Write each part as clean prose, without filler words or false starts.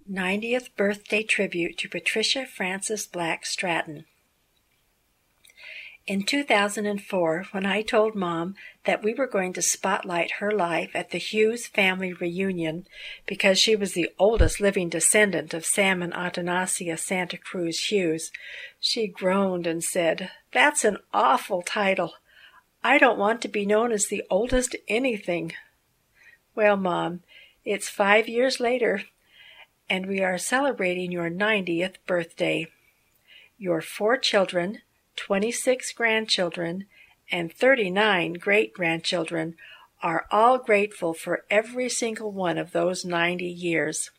90th Birthday Tribute to Patricia Frances Black Stratton. In 2004, when I told Mom that we were going to spotlight her life at the Hughes family reunion because she was the oldest living descendant of Sam and Atanasia Santa Cruz Hughes, she groaned and said, "That's an awful title. I don't want to be known as the oldest anything." Well, Mom, it's 5 years later, and we are celebrating your 90th birthday. Your 4 children, 26 grandchildren, and 39 great-grandchildren are all grateful for every single one of those 90 years.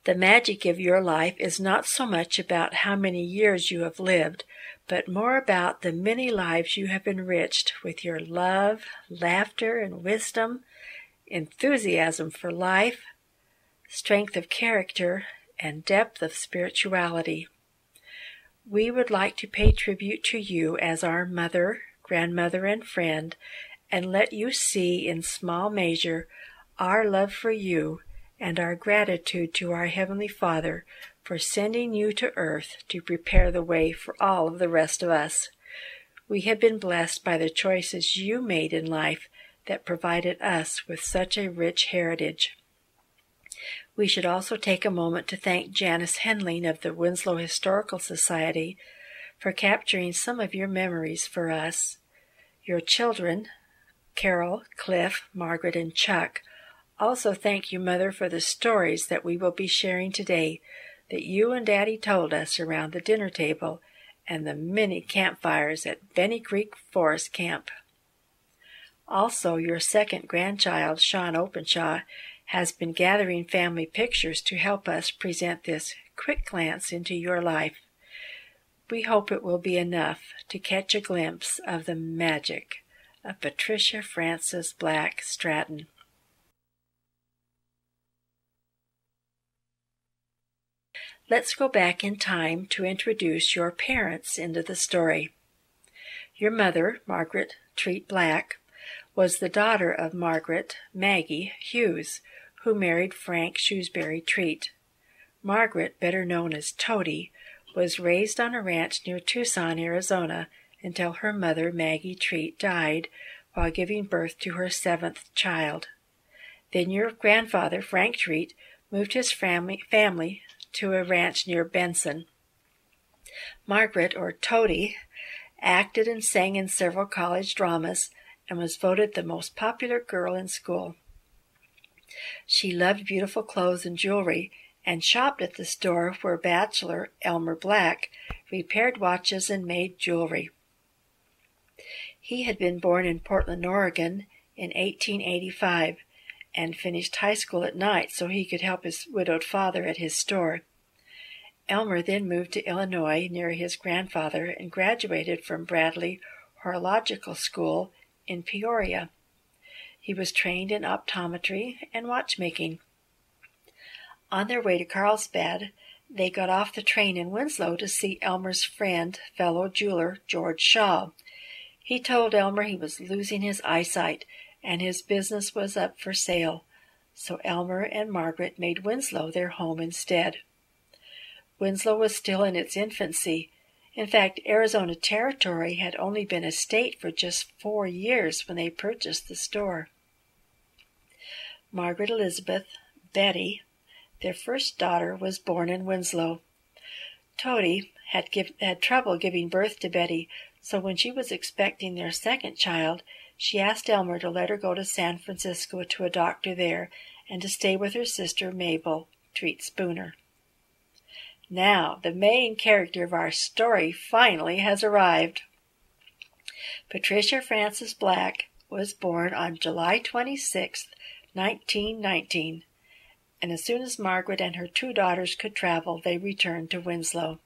The magic of your life is not so much about how many years you have lived, but more about the many lives you have enriched with your love, laughter, and wisdom, enthusiasm for life, strength of character, and depth of spirituality. We would like to pay tribute to you as our mother, grandmother, and friend, and let you see in small measure our love for you and our gratitude to our Heavenly Father for sending you to earth to prepare the way for all of the rest of us. We have been blessed by the choices you made in life that provided us with such a rich heritage. We should also take a moment to thank Janice Henling of the Winslow Historical Society for capturing some of your memories for us. Your children, Carol, Cliff, Margaret, and Chuck, also thank you, Mother, for the stories that we will be sharing today that you and Daddy told us around the dinner table and the many campfires at Benny Creek Forest Camp. Also, your second grandchild, Sean Openshaw, has been gathering family pictures to help us present this quick glance into your life. We hope it will be enough to catch a glimpse of the magic of Patricia Frances Black Stratton. Let's go back in time to introduce your parents into the story. Your mother, Margaret Treat Black, was the daughter of Margaret, Maggie, Hughes, who married Frank Shrewsbury Treat. Margaret, better known as Toady, was raised on a ranch near Tucson, Arizona, until her mother, Maggie Treat, died while giving birth to her 7th child. Then your grandfather, Frank Treat, moved his family to a ranch near Benson. Margaret, or Toady, acted and sang in several college dramas and was voted the most popular girl in school. She loved beautiful clothes and jewelry and shopped at the store where bachelor Elmer Black repaired watches and made jewelry. He had been born in Portland, Oregon in 1885 and finished high school at night so he could help his widowed father at his store. Elmer then moved to Illinois near his grandfather and graduated from Bradley Horological School in Peoria. He was trained in optometry and watchmaking. On their way to Carlsbad, they got off the train in Winslow to see Elmer's friend, fellow jeweler George Shaw. He told Elmer he was losing his eyesight and his business was up for sale, so Elmer and Margaret made Winslow their home instead. Winslow was still in its infancy. In fact, Arizona Territory had only been a state for just 4 years when they purchased the store. Margaret Elizabeth, Betty, their first daughter, was born in Winslow. Toady had trouble giving birth to Betty, so when she was expecting their second child, she asked Elmer to let her go to San Francisco to a doctor there and to stay with her sister Mabel Treat Spooner. Now, the main character of our story finally has arrived. Patricia Frances Black was born on July 26, 1919, and as soon as Margaret and her 2 daughters could travel, they returned to Winslow.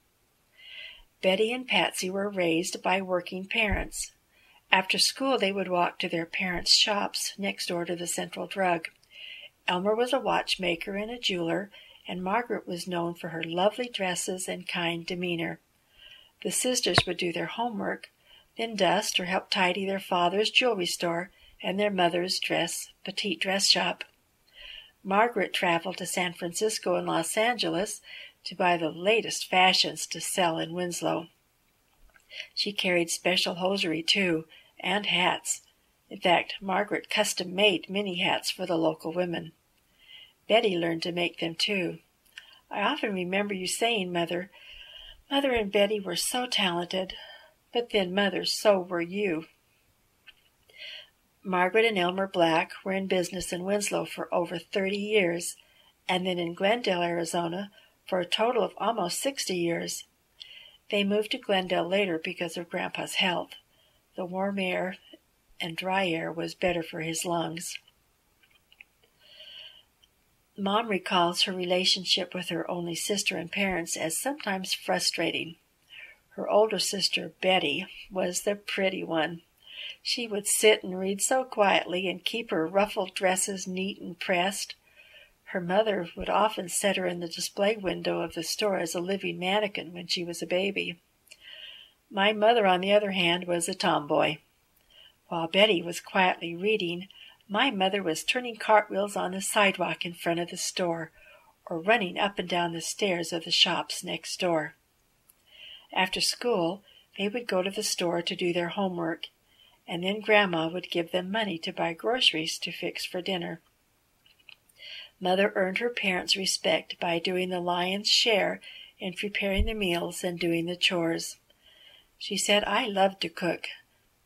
Betty and Patsy were raised by working parents. After school, they would walk to their parents' shops next door to the Central Drug. Elmer was a watchmaker and a jeweler, and Margaret was known for her lovely dresses and kind demeanor. The sisters would do their homework, then dust or help tidy their father's jewelry store and their mother's petite dress shop. Margaret traveled to San Francisco and Los Angeles to buy the latest fashions to sell in Winslow. She carried special hosiery, too, and hats. In fact, Margaret custom-made many hats for the local women. Betty learned to make them, too. I often remember you saying, Mother and Betty were so talented, but then, Mother, so were you. Margaret and Elmer Black were in business in Winslow for over 30 years, and then in Glendale, Arizona, for a total of almost 60 years. They moved to Glendale later because of Grandpa's health. The warm air and dry air was better for his lungs. Mom recalls her relationship with her only sister and parents as sometimes frustrating. Her older sister, Betty, was the pretty one. She would sit and read so quietly and keep her ruffled dresses neat and pressed. Her mother would often set her in the display window of the store as a living mannequin when she was a baby. My mother, on the other hand, was a tomboy. While Betty was quietly reading, my mother was turning cartwheels on the sidewalk in front of the store, or running up and down the stairs of the shops next door. After school, they would go to the store to do their homework, and then Grandma would give them money to buy groceries to fix for dinner. Mother earned her parents' respect by doing the lion's share in preparing the meals and doing the chores. She said I loved to cook,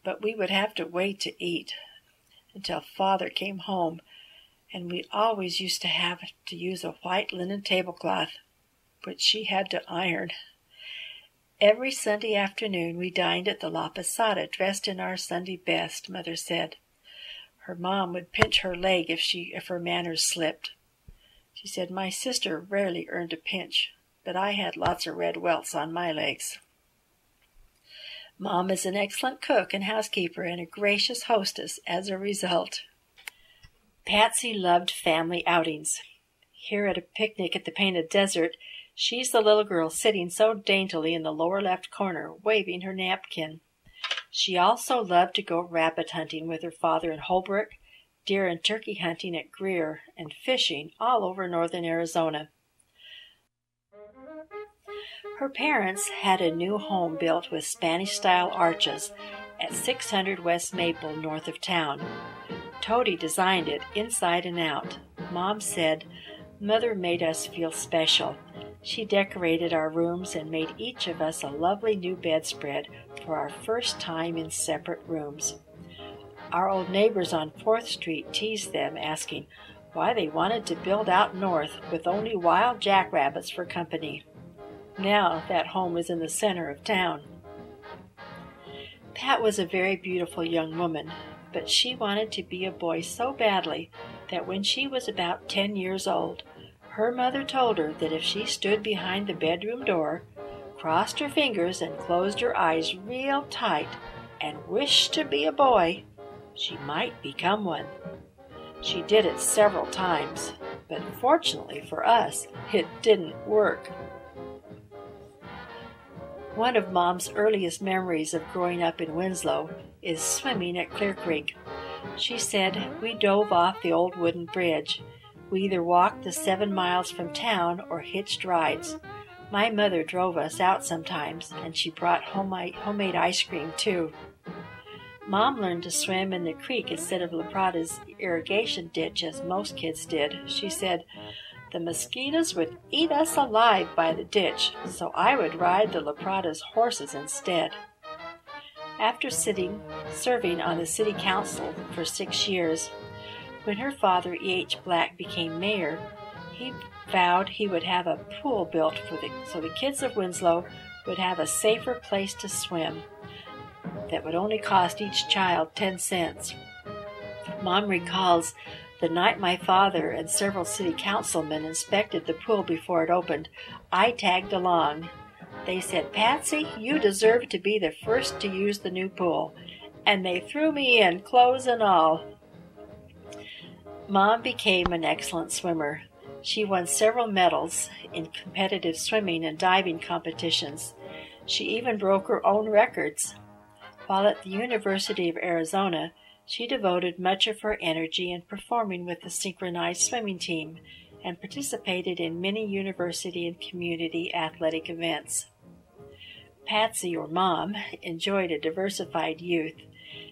but we would have to wait to eat until Father came home, and we always used to have to use a white linen tablecloth, which she had to iron. Every Sunday afternoon we dined at the La Posada, dressed in our Sunday best, Mother said. Her mom would pinch her leg if her manners slipped. She said my sister rarely earned a pinch, but I had lots of red welts on my legs. Mom is an excellent cook and housekeeper and a gracious hostess as a result. Patsy loved family outings. Here at a picnic at the Painted Desert, she's the little girl sitting so daintily in the lower left corner, waving her napkin. She also loved to go rabbit hunting with her father in Holbrook, deer and turkey hunting at Greer, and fishing all over northern Arizona. Her parents had a new home built with Spanish-style arches at 600 West Maple north of town. Toady designed it inside and out. Mom said, Mother made us feel special. She decorated our rooms and made each of us a lovely new bedspread for our first time in separate rooms. Our old neighbors on 4th Street teased them, asking why they wanted to build out north with only wild jackrabbits for company. Now that home was in the center of town. Pat was a very beautiful young woman, but she wanted to be a boy so badly that when she was about 10 years old, her mother told her that if she stood behind the bedroom door, crossed her fingers and closed her eyes real tight, and wished to be a boy, she might become one. She did it several times, but fortunately for us, it didn't work. One of Mom's earliest memories of growing up in Winslow is swimming at Clear Creek. She said we dove off the old wooden bridge. We either walked the 7 miles from town or hitched rides. My mother drove us out sometimes, and she brought homemade ice cream, too. Mom learned to swim in the creek instead of La Prada's irrigation ditch as most kids did. She said, the mosquitoes would eat us alive by the ditch, so I would ride the La Prada's horses instead. After serving on the city council for 6 years, when her father, E.H. Black, became mayor, he vowed he would have a pool built so the kids of Winslow would have a safer place to swim that would only cost each child 10 cents. Mom recalls the night my father and several city councilmen inspected the pool before it opened, I tagged along. They said, Patsy, you deserve to be the first to use the new pool. And they threw me in, clothes and all. Mom became an excellent swimmer. She won several medals in competitive swimming and diving competitions. She even broke her own records. While at the University of Arizona, She devoted much of her energy in performing with the synchronized swimming team and participated in many university and community athletic events. Patsy, or Mom, enjoyed a diversified youth.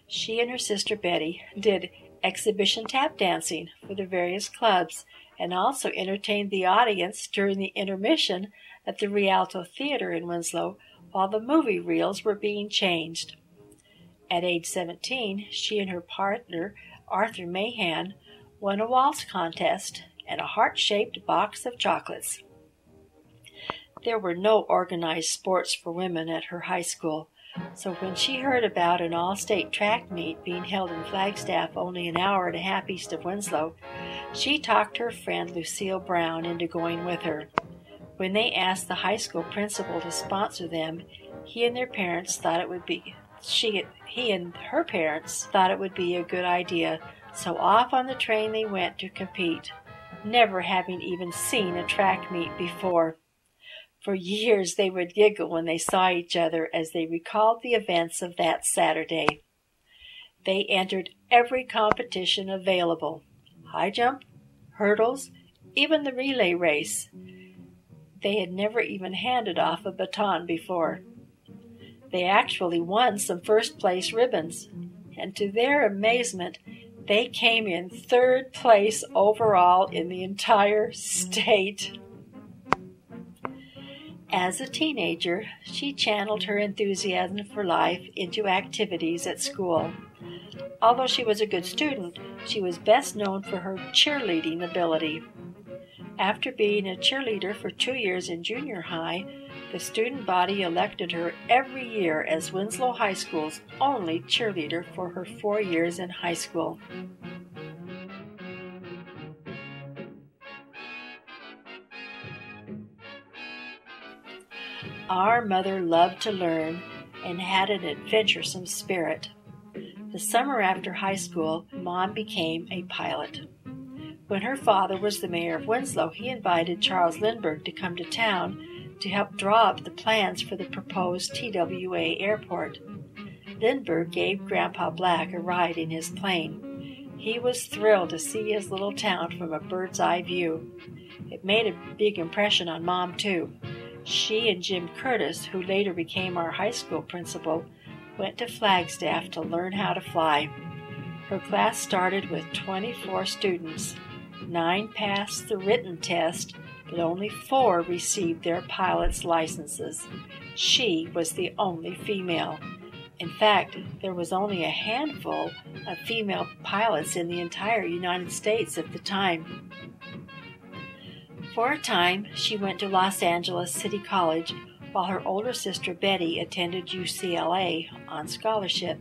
She and her sister Betty did exhibition tap dancing for the various clubs and also entertained the audience during the intermission at the Rialto Theater in Winslow while the movie reels were being changed. At age 17, she and her partner, Arthur Mahan, won a waltz contest and a heart-shaped box of chocolates. There were no organized sports for women at her high school, so when she heard about an all-state track meet being held in Flagstaff only an hour and a half east of Winslow, she talked her friend Lucille Brown into going with her. When they asked the high school principal to sponsor them, he and her parents thought it would be a good idea, so off on the train they went to compete, never having even seen a track meet before. For years they would giggle when they saw each other as they recalled the events of that Saturday. They entered every competition available: high jump, hurdles, even the relay race. They had never even handed off a baton before. They actually won some first-place ribbons, and to their amazement, they came in third place overall in the entire state. As a teenager, she channeled her enthusiasm for life into activities at school. Although she was a good student, she was best known for her cheerleading ability. After being a cheerleader for 2 years in junior high, the student body elected her every year as Winslow High School's only cheerleader for her 4 years in high school. Our mother loved to learn and had an adventuresome spirit. The summer after high school, Mom became a pilot. When her father was the mayor of Winslow, he invited Charles Lindbergh to come to town to help draw up the plans for the proposed TWA airport. Lindbergh gave Grandpa Black a ride in his plane. He was thrilled to see his little town from a bird's-eye view. It made a big impression on Mom, too. She and Jim Curtis, who later became our high school principal, went to Flagstaff to learn how to fly. Her class started with 24 students. 9 passed the written test, but only 4 received their pilot's licenses. She was the only female. In fact, there was only a handful of female pilots in the entire United States at the time. For a time, she went to Los Angeles City College, while her older sister Betty attended UCLA on scholarship.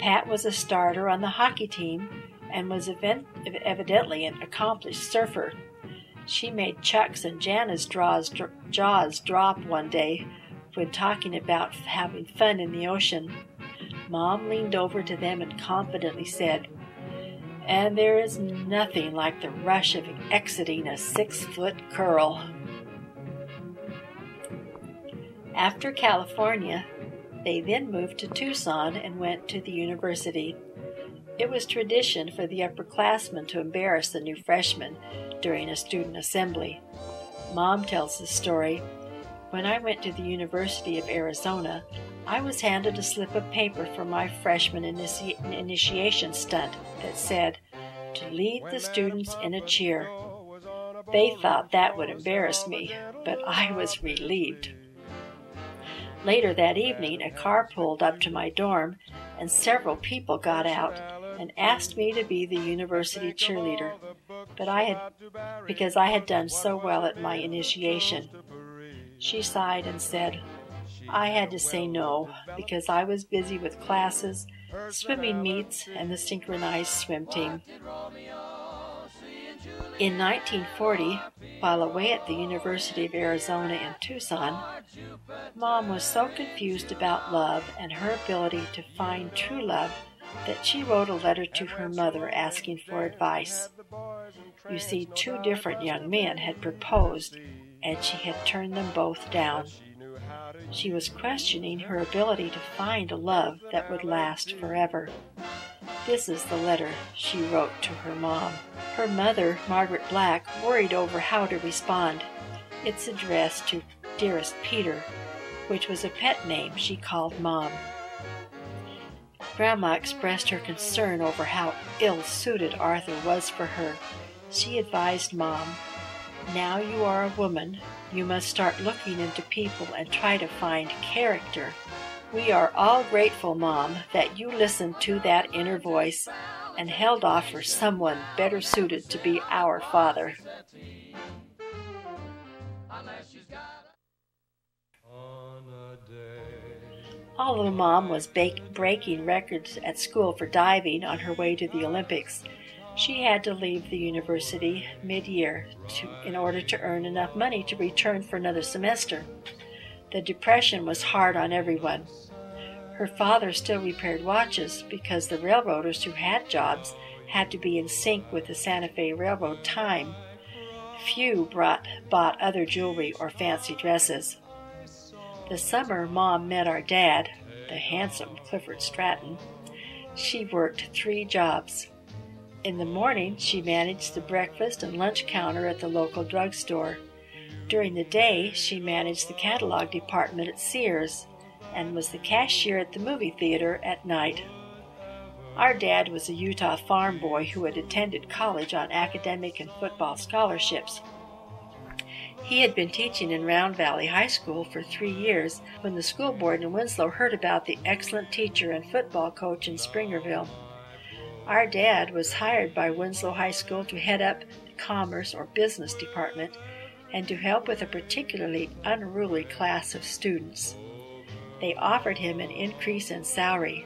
Pat was a starter on the hockey team and was evidently an accomplished surfer. She made Chuck's and Jana's jaws drop one day when talking about having fun in the ocean. Mom leaned over to them and confidently said, "And there is nothing like the rush of exiting a 6-foot curl." After California, they then moved to Tucson and went to the university. It was tradition for the upperclassmen to embarrass the new freshmen during a student assembly. Mom tells the story. "When I went to the University of Arizona, I was handed a slip of paper for my freshman initiation stunt that said, 'To lead the students in a cheer.' They thought that would embarrass me, but I was relieved." Later that evening, a car pulled up to my dorm, and several people got out and asked me to be the university cheerleader, because I had done so well at my initiation. She sighed and said, "I had to say no because I was busy with classes, swimming meets, and the synchronized swim team." In 1940, while away at the University of Arizona in Tucson, Mom was so confused about love and her ability to find true love that she wrote a letter to her mother asking for advice. You see, 2 different young men had proposed, and she had turned them both down. She was questioning her ability to find a love that would last forever. This is the letter she wrote to her mom. Her mother, Margaret Black, worried over how to respond. It's addressed to Dearest Peter, which was a pet name she called Mom. Grandma expressed her concern over how ill-suited Arthur was for her. She advised Mom, "Now you are a woman, you must start looking into people and try to find character. We are all grateful, Mom, that you listened to that inner voice and held off for someone better suited to be our father." Although Mom was breaking records at school for diving on her way to the Olympics, she had to leave the university mid-year in order to earn enough money to return for another semester. The depression was hard on everyone. Her father still repaired watches because the railroaders who had jobs had to be in sync with the Santa Fe Railroad time. Few bought other jewelry or fancy dresses. The summer Mom met our dad, the handsome Clifford Stratton. She worked 3 jobs. In the morning, she managed the breakfast and lunch counter at the local drugstore. During the day, she managed the catalog department at Sears and was the cashier at the movie theater at night. Our dad was a Utah farm boy who had attended college on academic and football scholarships. He had been teaching in Round Valley High School for 3 years when the school board in Winslow heard about the excellent teacher and football coach in Springerville. Our dad was hired by Winslow High School to head up the commerce or business department and to help with a particularly unruly class of students. They offered him an increase in salary.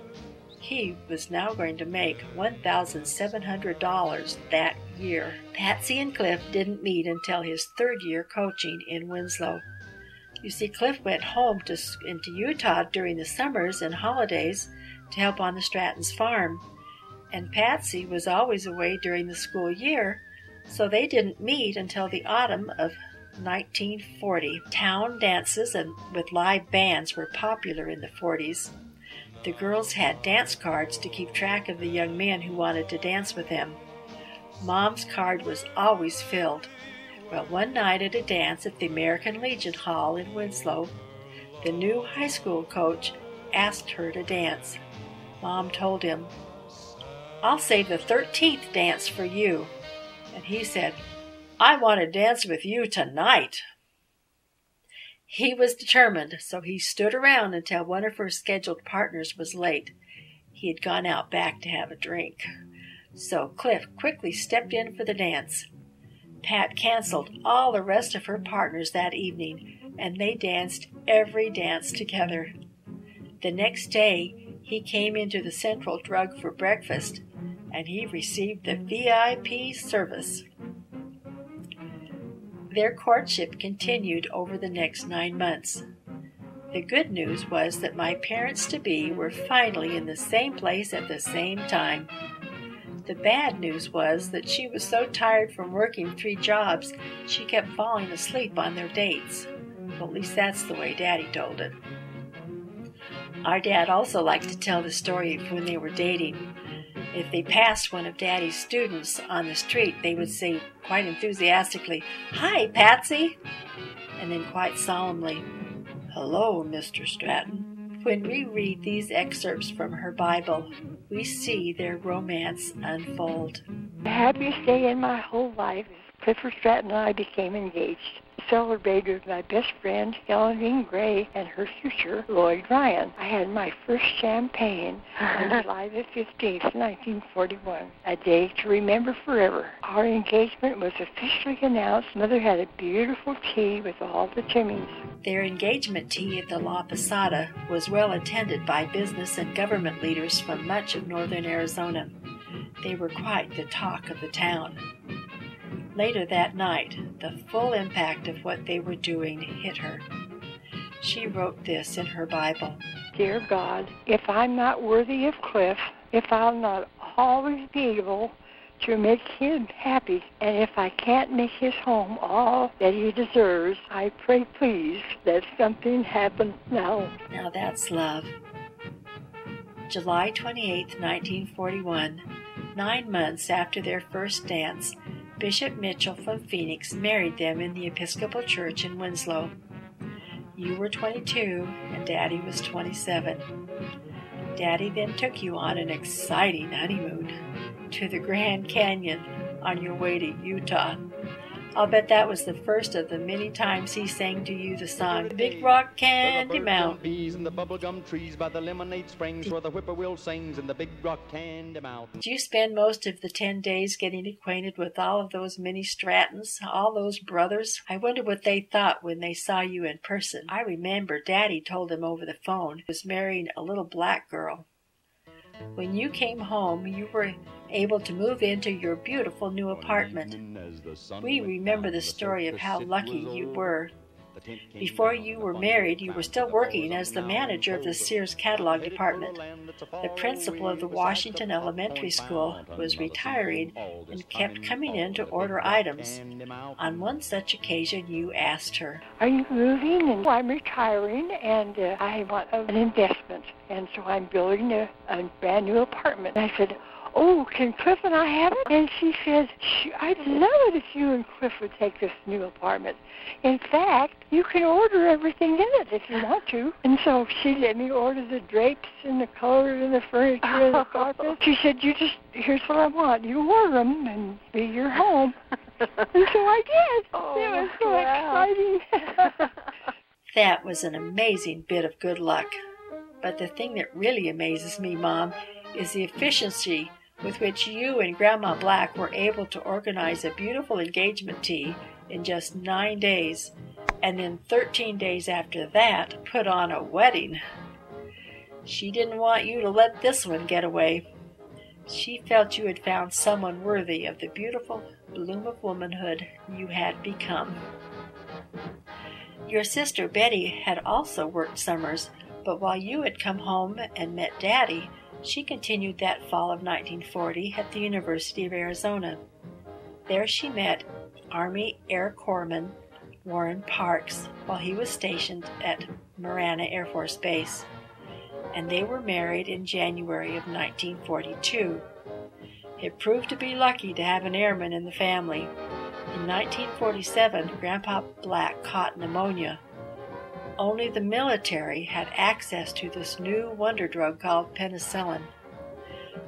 He was now going to make $1,700 that year. Patsy and Cliff didn't meet until his 3rd year coaching in Winslow. You see, Cliff went home into Utah during the summers and holidays to help on the Stratton's farm, and Patsy was always away during the school year, so they didn't meet until the autumn of 1940. Town dances with live bands were popular in the 40s. The girls had dance cards to keep track of the young men who wanted to dance with them. Mom's card was always filled. Well, one night at a dance at the American Legion Hall in Winslow, the new high school coach asked her to dance. Mom told him, "I'll save the 13th dance for you." And he said, "I want to dance with you tonight." He was determined, so he stood around until one of her scheduled partners was late. He had gone out back to have a drink. So Cliff quickly stepped in for the dance. Pat canceled all the rest of her partners that evening, and they danced every dance together. The next day, he came into the Central Drug for breakfast, and he received the VIP service. Their courtship continued over the next 9 months. The good news was that my parents-to-be were finally in the same place at the same time. The bad news was that she was so tired from working 3 jobs, she kept falling asleep on their dates. Well, at least that's the way Daddy told it. Our dad also liked to tell the story of when they were dating. If they passed one of Daddy's students on the street, they would say quite enthusiastically, "Hi, Patsy," and then quite solemnly, "Hello, Mr. Stratton." When we read these excerpts from her Bible, we see their romance unfold. The happiest day in my whole life is Clifford Stratton and I became engaged. Celebrated with my best friend, Elegine Gray, and her future, Lloyd Ryan. I had my first champagne on July the 15th, 1941, a day to remember forever. Our engagement was officially announced. Mother had a beautiful tea with all the trimmings. Their engagement tea at the La Posada was well attended by business and government leaders from much of northern Arizona. They were quite the talk of the town. Later that night, the full impact of what they were doing hit her. She wrote this in her Bible. Dear God, if I'm not worthy of Cliff, if I'll not always be able to make him happy, and if I can't make his home all that he deserves, I pray please that something happen now. Now that's love. July 28, 1941, 9 months after their first dance, Bishop Mitchell from Phoenix married them in the Episcopal Church in Winslow. You were 22 and Daddy was 27. Daddy then took you on an exciting honeymoon to the Grand Canyon on your way to Utah. I'll bet that was the first of the many times he sang to you the song, The Big Rock Candy Mountain. Did you spend most of the 10 days getting acquainted with all of those mini Strattons, all those brothers? I wonder what they thought when they saw you in person. I remember Daddy told them over the phone he was marrying a little black girl. When you came home, you were able to move into your beautiful new apartment. We remember the story of how lucky you were. Before you were married, you were still working as the manager of the Sears catalog department. The principal of the Washington Elementary School was retiring and kept coming in to order items. On one such occasion, you asked her, "Are you moving?" And I'm retiring, and I want an investment, and so I'm building a brand new apartment. And I said, "Oh, can Cliff and I have it?" And she said, "I'd love it if you and Cliff would take this new apartment. In fact, you can order everything in it if you want to." And so she let me order the drapes and the colors and the furniture and the carpet. She said, here's what I want. You order them and be your home. And so I did. Oh, it was so exciting. That was an amazing bit of good luck. But the thing that really amazes me, Mom, is the efficiency with which you and Grandma Black were able to organize a beautiful engagement tea in just 9 days, and then 13 days after that put on a wedding. She didn't want you to let this one get away. She felt you had found someone worthy of the beautiful bloom of womanhood you had become. Your sister Betty had also worked summers, but while you had come home and met Daddy, she continued that fall of 1940 at the University of Arizona. There she met Army Air Corpsman Warren Parks while he was stationed at Marana Air Force Base, and they were married in January of 1942. It proved to be lucky to have an airman in the family. In 1947, Grandpa Black caught pneumonia. Only the military had access to this new wonder drug called penicillin.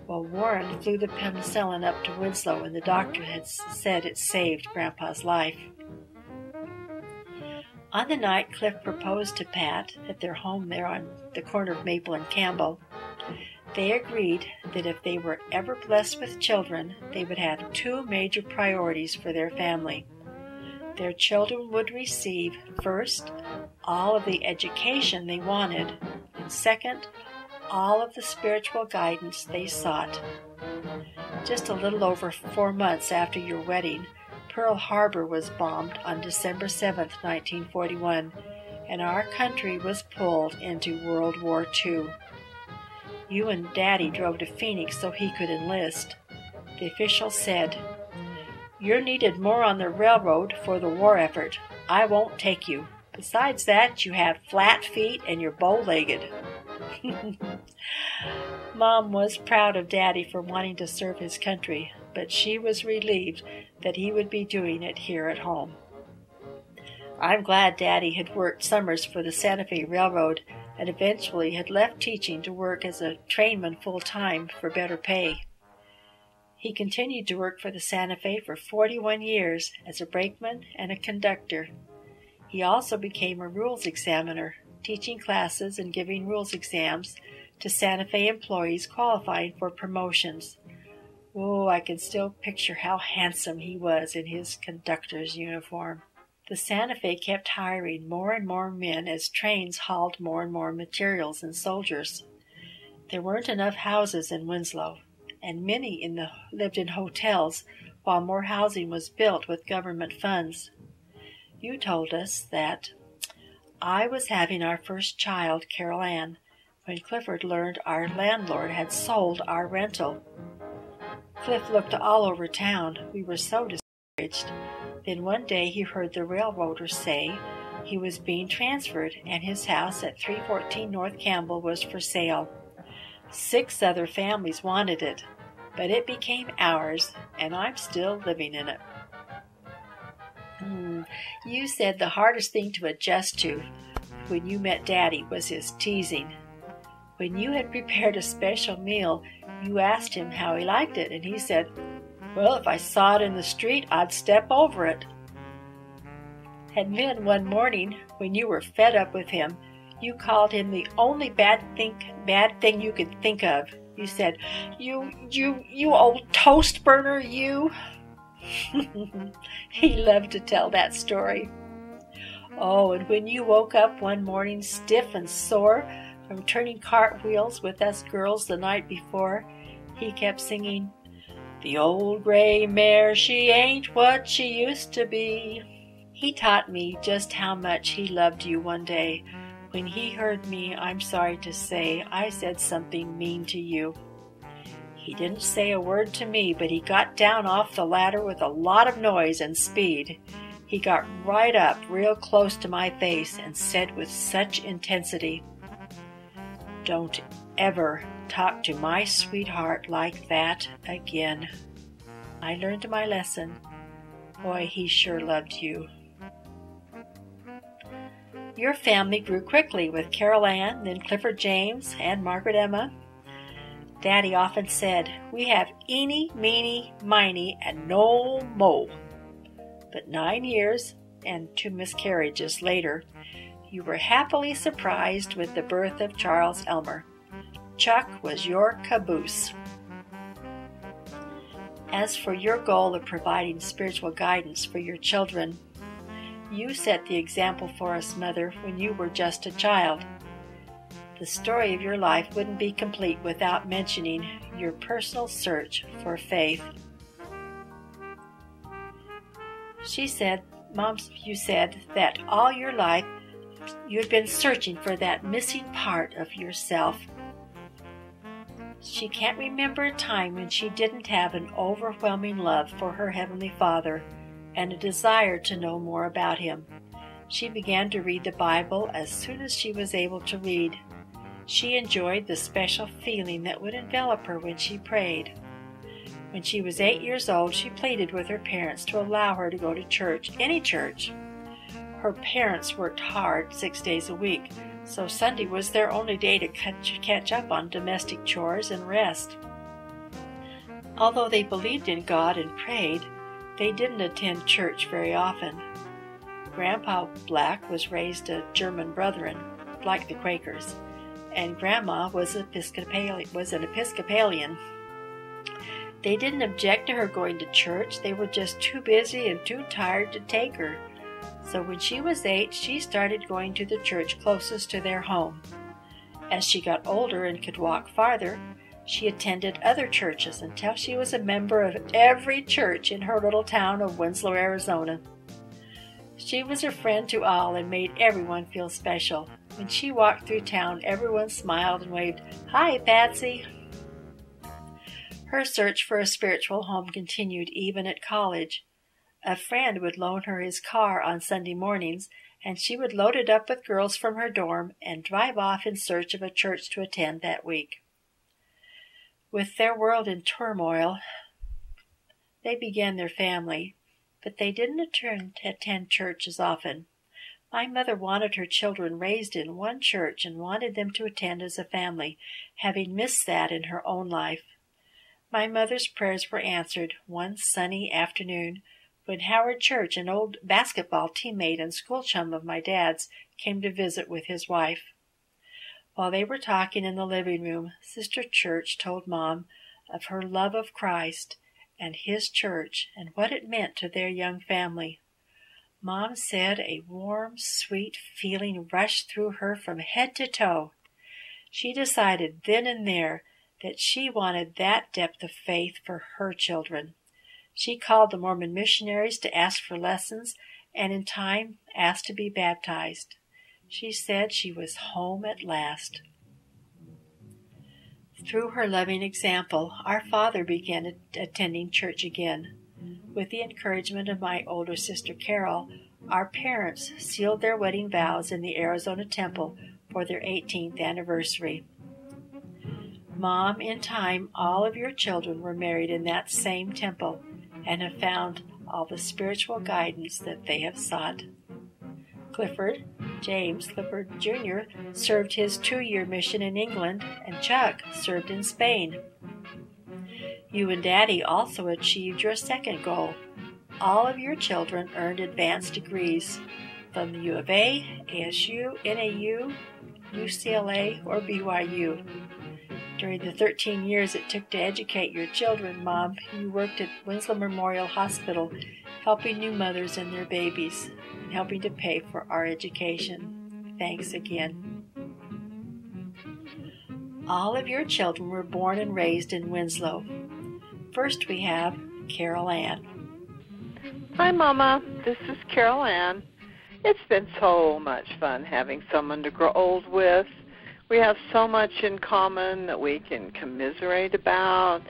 Well, Warren flew the penicillin up to Winslow, and the doctor had said it saved Grandpa's life. On the night Cliff proposed to Pat at their home there on the corner of Maple and Campbell, they agreed that if they were ever blessed with children, they would have 2 major priorities for their family. Their children would receive, first, all of the education they wanted, and second, all of the spiritual guidance they sought. Just a little over 4 months after your wedding, Pearl Harbor was bombed on December 7, 1941, and our country was pulled into World War II. You and Daddy drove to Phoenix so he could enlist. The official said, "You're needed more on the railroad for the war effort. I won't take you. Besides that, you have flat feet and you're bow-legged." Mom was proud of Daddy for wanting to serve his country, but she was relieved that he would be doing it here at home. I'm glad Daddy had worked summers for the Santa Fe Railroad and eventually had left teaching to work as a trainman full-time for better pay. He continued to work for the Santa Fe for 41 years as a brakeman and a conductor. He also became a rules examiner, teaching classes and giving rules exams to Santa Fe employees qualifying for promotions. Oh, I can still picture how handsome he was in his conductor's uniform. The Santa Fe kept hiring more and more men as trains hauled more and more materials and soldiers. There weren't enough houses in Winslow, and many lived in hotels while more housing was built with government funds. You told us that I was having our first child, Carol Ann, when Clifford learned our landlord had sold our rental. Cliff looked all over town. We were so discouraged. Then one day he heard the railroader say he was being transferred and his house at 314 North Campbell was for sale. 6 other families wanted it, but it became ours, and I'm still living in it. You said the hardest thing to adjust to when you met Daddy was his teasing. When you had prepared a special meal, you asked him how he liked it, and he said, "Well, if I saw it in the street, I'd step over it." And then one morning, when you were fed up with him, you called him the only bad thing you could think of. You said, You old toast burner, you." He loved to tell that story. Oh, and when you woke up one morning stiff and sore from turning cartwheels with us girls the night before, he kept singing, "The old gray mare, she ain't what she used to be." He taught me just how much he loved you one day when he heard me, I'm sorry to say, I said something mean to you. He didn't say a word to me, but he got down off the ladder with a lot of noise and speed. He got right up real close to my face and said with such intensity, "Don't ever talk to my sweetheart like that again." I learned my lesson. Boy, he sure loved you. Your family grew quickly with Carol Ann, then Clifford James, and Margaret Emma. Daddy often said, "We have eeny, meeny, miny, and no mo." But 9 years and 2 miscarriages later, you were happily surprised with the birth of Charles Elmer. Chuck was your caboose. As for your goal of providing spiritual guidance for your children, you set the example for us, Mother, when you were just a child. The story of your life wouldn't be complete without mentioning your personal search for faith. You said that all your life you had been searching for that missing part of yourself. She can't remember a time when she didn't have an overwhelming love for her Heavenly Father and a desire to know more about Him. She began to read the Bible as soon as she was able to read. She enjoyed the special feeling that would envelop her when she prayed. When she was 8 years old, she pleaded with her parents to allow her to go to church, any church. Her parents worked hard 6 days a week, so Sunday was their only day to catch up on domestic chores and rest. Although they believed in God and prayed, they didn't attend church very often. Grandpa Black was raised a German Brethren, like the Quakers, and Grandma was an Episcopalian. They didn't object to her going to church. They were just too busy and too tired to take her. So when she was 8, she started going to the church closest to their home. As she got older and could walk farther, she attended other churches until she was a member of every church in her little town of Winslow, Arizona. She was a friend to all and made everyone feel special. When she walked through town, everyone smiled and waved, "Hi, Patsy." Her search for a spiritual home continued even at college. A friend would loan her his car on Sunday mornings, and she would load it up with girls from her dorm and drive off in search of a church to attend that week. With their world in turmoil, they began their family, but they didn't attend church as often. My mother wanted her children raised in one church and wanted them to attend as a family, having missed that in her own life. My mother's prayers were answered one sunny afternoon when Howard Church, an old basketball teammate and school chum of my dad's, came to visit with his wife. While they were talking in the living room, Sister Church told Mom of her love of Christ and His church and what it meant to their young family. Mom said a warm, sweet feeling rushed through her from head to toe. She decided then and there that she wanted that depth of faith for her children. She called the Mormon missionaries to ask for lessons and in time asked to be baptized. She said she was home at last. Through her loving example, our father began attending church again. With the encouragement of my older sister Carol, our parents sealed their wedding vows in the Arizona temple for their 18th anniversary. Mom, in time, all of your children were married in that same temple and have found all the spiritual guidance that they have sought. Clifford, James Clifford Jr., served his 2-year mission in England, and Chuck served in Spain. You and Daddy also achieved your second goal. All of your children earned advanced degrees from the U of A, ASU, NAU, UCLA, or BYU. During the 13 years it took to educate your children, Mom, you worked at Winslow Memorial Hospital, helping new mothers and their babies, and helping to pay for our education. Thanks again. All of your children were born and raised in Winslow. First we have Carol Ann. Hi, Mama. This is Carol Ann. It's been so much fun having someone to grow old with. We have so much in common that we can commiserate about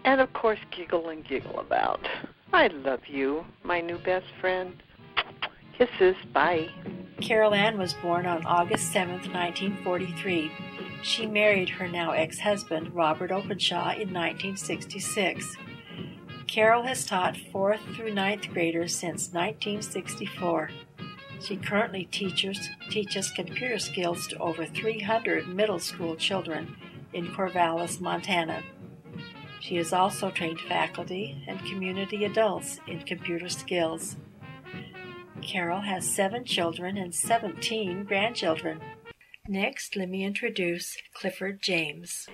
and, of course, giggle and giggle about. I love you, my new best friend. Kisses. Bye. Carol Ann was born on August 7, 1943. She married her now ex-husband, Robert Openshaw, in 1966. Carol has taught 4th through 9th graders since 1964. She currently teaches computer skills to over 300 middle school children in Corvallis, Montana. She has also trained faculty and community adults in computer skills. Carol has 7 children and 17 grandchildren. Next, let me introduce Clifford James.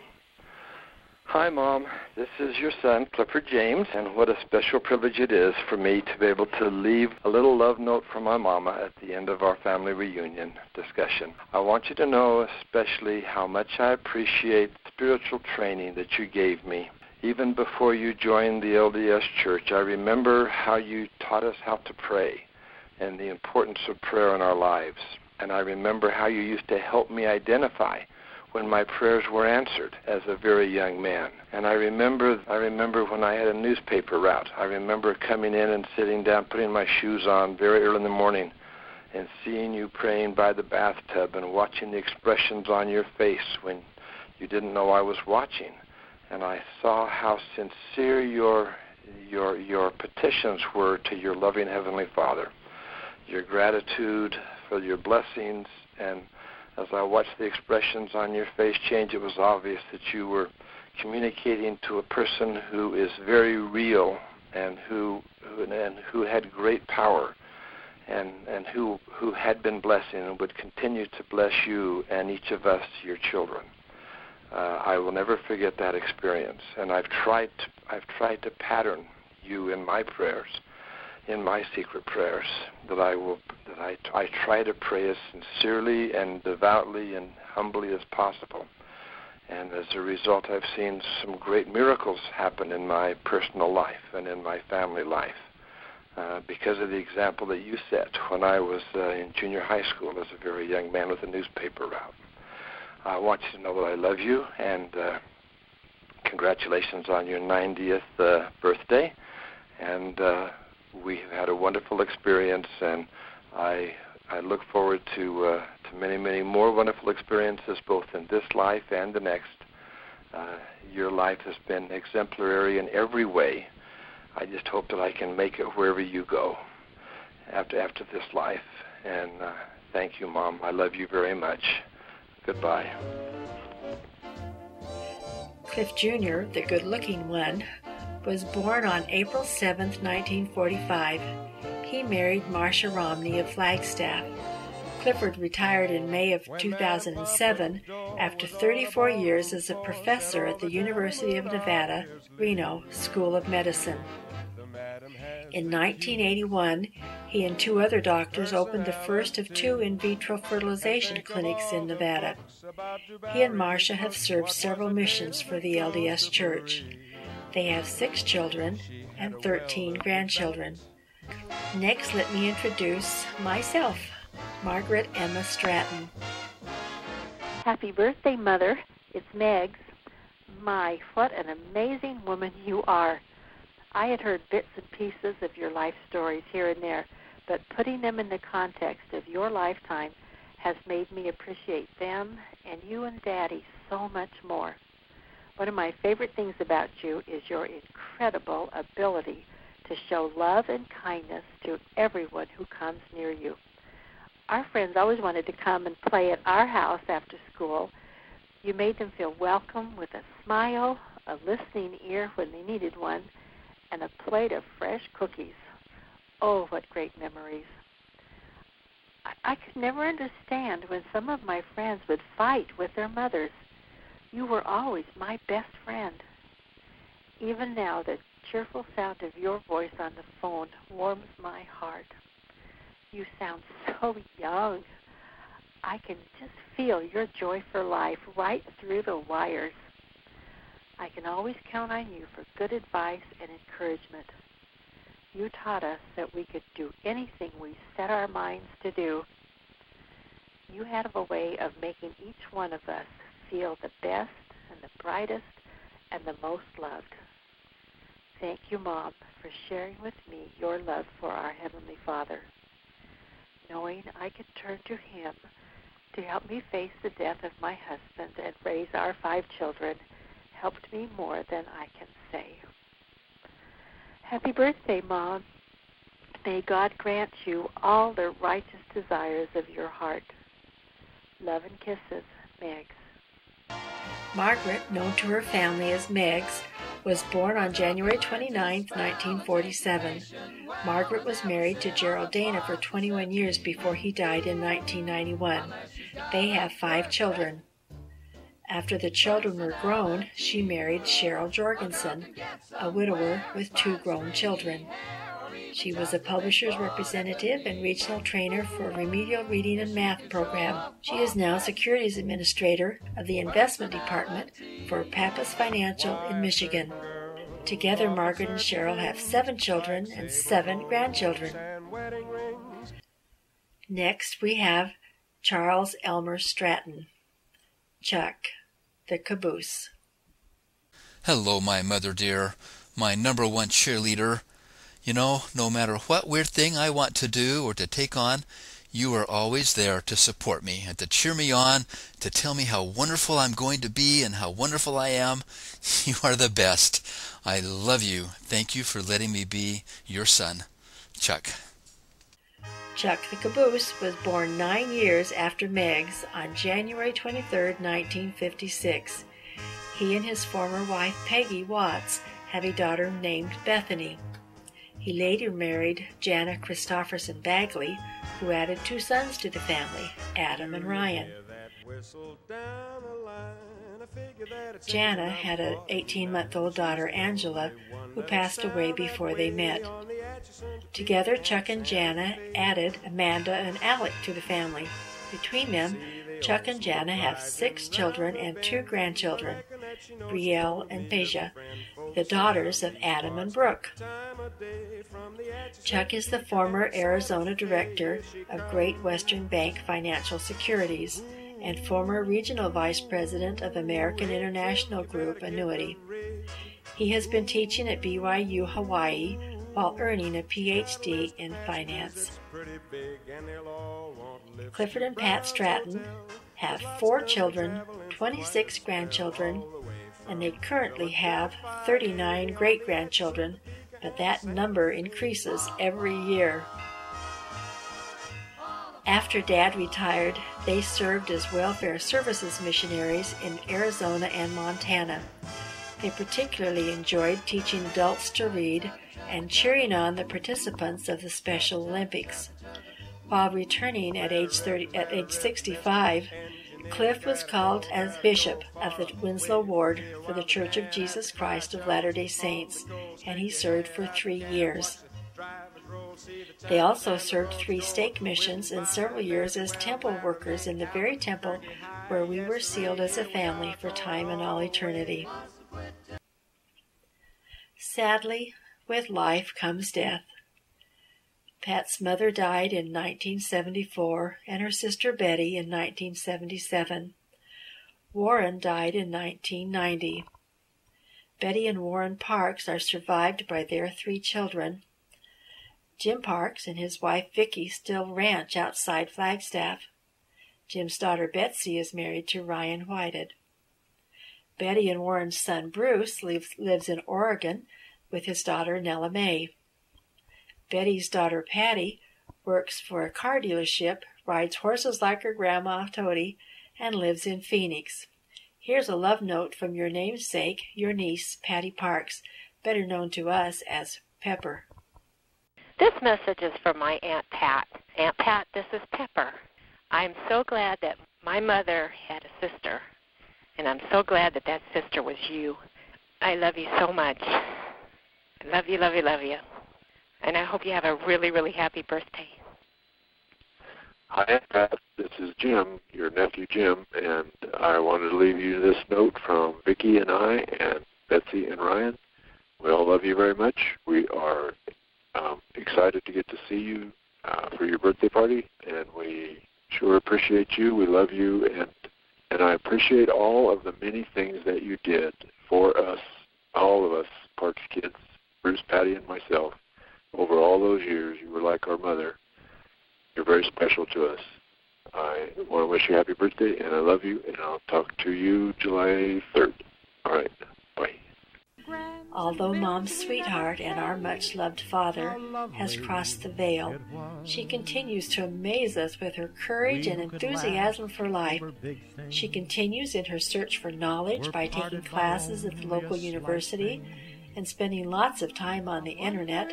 Hi, Mom. This is your son, Clifford James, and what a special privilege it is for me to be able to leave a little love note from my mama at the end of our family reunion discussion. I want you to know especially how much I appreciate the spiritual training that you gave me. Even before you joined the LDS Church, I remember how you taught us how to pray and the importance of prayer in our lives. And I remember how you used to help me identify when my prayers were answered as a very young man. And I remember when I had a newspaper route. I remember coming in and sitting down, putting my shoes on very early in the morning and seeing you praying by the bathtub and watching the expressions on your face when you didn't know I was watching. And I saw how sincere your petitions were to your loving Heavenly Father, your gratitude for your blessings. And as I watched the expressions on your face change, it was obvious that you were communicating to a person who is very real and who had great power and who had been blessing and would continue to bless you and each of us, your children. I will never forget that experience, and I've tried to pattern you in my prayers, in my secret prayers, that I try to pray as sincerely and devoutly and humbly as possible. And as a result, I've seen some great miracles happen in my personal life and in my family life because of the example that you set when I was in junior high school as a very young man with a newspaper route. I want you to know that I love you, and congratulations on your 90th birthday. And we have had a wonderful experience, and I look forward to many, many more wonderful experiences, both in this life and the next. Your life has been exemplary in every way. I just hope that I can make it wherever you go after this life. And thank you, Mom. I love you very much. Goodbye. Cliff Jr., the good-looking one, was born on April 7, 1945. He married Marcia Romney of Flagstaff. Clifford retired in May of 2007 after 34 years as a professor at the University of Nevada, Reno School of Medicine. In 1981, he and 2 other doctors opened the first of 2 in vitro fertilization clinics in Nevada. He and Marcia have served several missions for the LDS Church. They have 6 children and 13 grandchildren. Next, let me introduce myself, Margaret Emma Stratton. Happy birthday, Mother. It's Megs. My, what an amazing woman you are. I had heard bits and pieces of your life stories here and there, but putting them in the context of your lifetime has made me appreciate them and you and Daddy so much more. One of my favorite things about you is your incredible ability to show love and kindness to everyone who comes near you. Our friends always wanted to come and play at our house after school. You made them feel welcome with a smile, a listening ear when they needed one, and a plate of fresh cookies. Oh, what great memories. I could never understand when some of my friends would fight with their mothers. You were always my best friend. Even now, the cheerful sound of your voice on the phone warms my heart. You sound so young. I can just feel your joy for life right through the wires. I can always count on you for good advice and encouragement. You taught us that we could do anything we set our minds to do. You have a way of making each one of us feel the best and the brightest and the most loved. Thank you, Mom, for sharing with me your love for our Heavenly Father. Knowing I could turn to Him to help me face the death of my husband and raise our 5 children helped me more than I can say. Happy birthday, Mom. May God grant you all the righteous desires of your heart. Love and kisses, Megs. Margaret, known to her family as Megs, was born on January 29, 1947. Margaret was married to Gerald Dana for 21 years before he died in 1991. They have 5 children. After the children were grown, she married Cheryl Jorgenson, a widower with 2 grown children. She was a publisher's representative and regional trainer for a remedial reading and math program. She is now Securities Administrator of the Investment Department for Pappas Financial in Michigan. Together, Margaret and Cheryl have 7 children and 7 grandchildren. Next, we have Charles Elmer Stratton. Chuck, the caboose. Hello, my mother dear, my number 1 cheerleader. You know, no matter what weird thing I want to do or to take on, you are always there to support me and to cheer me on, to tell me how wonderful I'm going to be and how wonderful I am. You are the best. I love you. Thank you for letting me be your son. Chuck. Chuck the caboose was born 9 years after Megs on January 23, 1956. He and his former wife Peggy Watts have a daughter named Bethany. He later married Jana Christopherson Bagley, who added 2 sons to the family, Adam and Ryan. Jana had an 18-month-old daughter, Angela, who passed away before they met. Together, Chuck and Jana added Amanda and Alec to the family. Between them, Chuck and Jana have 6 children and 2 grandchildren, Brielle and Peja, the daughters of Adam and Brooke. Chuck is the former Arizona Director of Great Western Bank Financial Securities and former Regional Vice President of American International Group Annuity. He has been teaching at BYU Hawaii while earning a PhD in finance. Clifford and Pat Stratton have 4 children, 26 grandchildren, and they currently have 39 great-grandchildren, but that number increases every year. After Dad retired, they served as welfare services missionaries in Arizona and Montana. They particularly enjoyed teaching adults to read and cheering on the participants of the Special Olympics. While returning at age 65, Cliff was called as Bishop of the Winslow Ward for the Church of Jesus Christ of Latter-day Saints, and he served for 3 years. They also served 3 stake missions and several years as temple workers in the very temple where we were sealed as a family for time and all eternity. Sadly, with life comes death. Pat's mother died in 1974 and her sister Betty in 1977. Warren died in 1990. Betty and Warren Parks are survived by their 3 children. Jim Parks and his wife Vicki still ranch outside Flagstaff. Jim's daughter Betsy is married to Ryan Whited. Betty and Warren's son Bruce lives in Oregon with his daughter Nella Mae. Betty's daughter Patty works for a car dealership, rides horses like her grandma Toady, and lives in Phoenix. Here's a love note from your namesake, your niece, Patty Parks, better known to us as Pepper. This message is from my Aunt Pat. Aunt Pat, this is Pepper. I'm so glad that my mother had a sister, and I'm so glad that that sister was you. I love you so much. I love you, love you, love you. And I hope you have a really, really happy birthday. Hi, Aunt Pat. This is Jim, your nephew Jim, and I wanted to leave you this note from Vicki and I and Betsy and Ryan. We all love you very much. We are excited to get to see you for your birthday party, and we sure appreciate you. We love you, and I appreciate all of the many things that you did for us, all of us Parks kids, Bruce, Patty, and myself. Over all those years, you were like our mother. You're very special to us. I want to wish you a happy birthday, and I love you, and I'll talk to you July 3rd. All right, bye. Although Mom's sweetheart and our much-loved father has crossed the veil, she continues to amaze us with her courage and enthusiasm for life. She continues in her search for knowledge by taking classes at the local university and spending lots of time on the internet.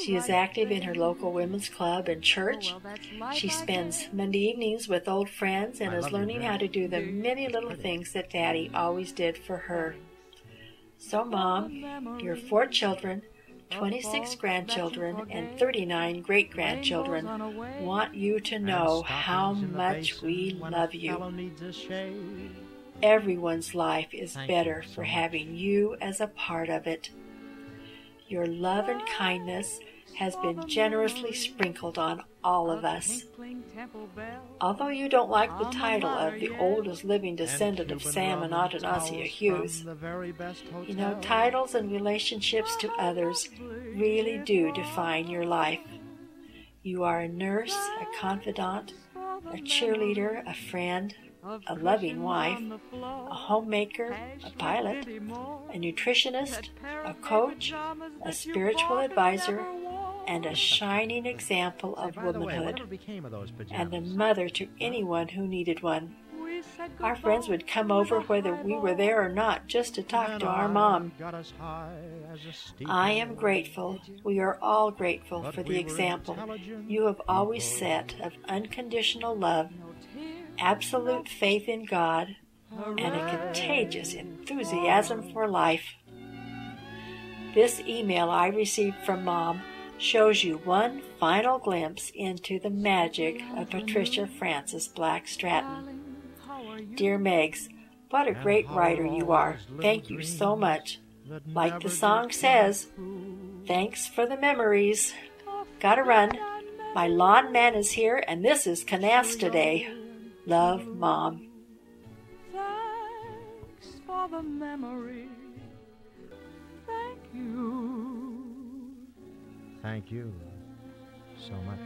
She is active in her local women's club and church. She spends Monday evenings with old friends and is learning how to do the many little things that Daddy always did for her. So, Mom, your 4 children, 26 grandchildren, and 39 great-grandchildren want you to know how much we love you. Everyone's life is better for having you as a part of it. Your love and kindness has been generously sprinkled on all of us. Although you don't like the title of the oldest living descendant of Sam and Atanasia Hughes, you know, titles and relationships to others really do define your life. You are a nurse, a confidant, a cheerleader, a friend, a loving wife, a homemaker, a pilot, a nutritionist, a coach, a spiritual advisor, and a shining example of womanhood, and a mother to anyone who needed one. Our friends would come over whether we were there or not just to talk to our Mom. I am grateful, we are all grateful for the example you have always set of unconditional love, absolute faith in God, and a contagious enthusiasm for life. This email I received from Mom shows you one final glimpse into the magic of Patricia Frances Black Stratton. Dear Megs, what a great writer you are. Thank you so much. Like the song says, thanks for the memories. Gotta run. My lawn man is here, and this is Canasta Day. Love, Mom. Thanks for the memory. Thank you. Thank you so much.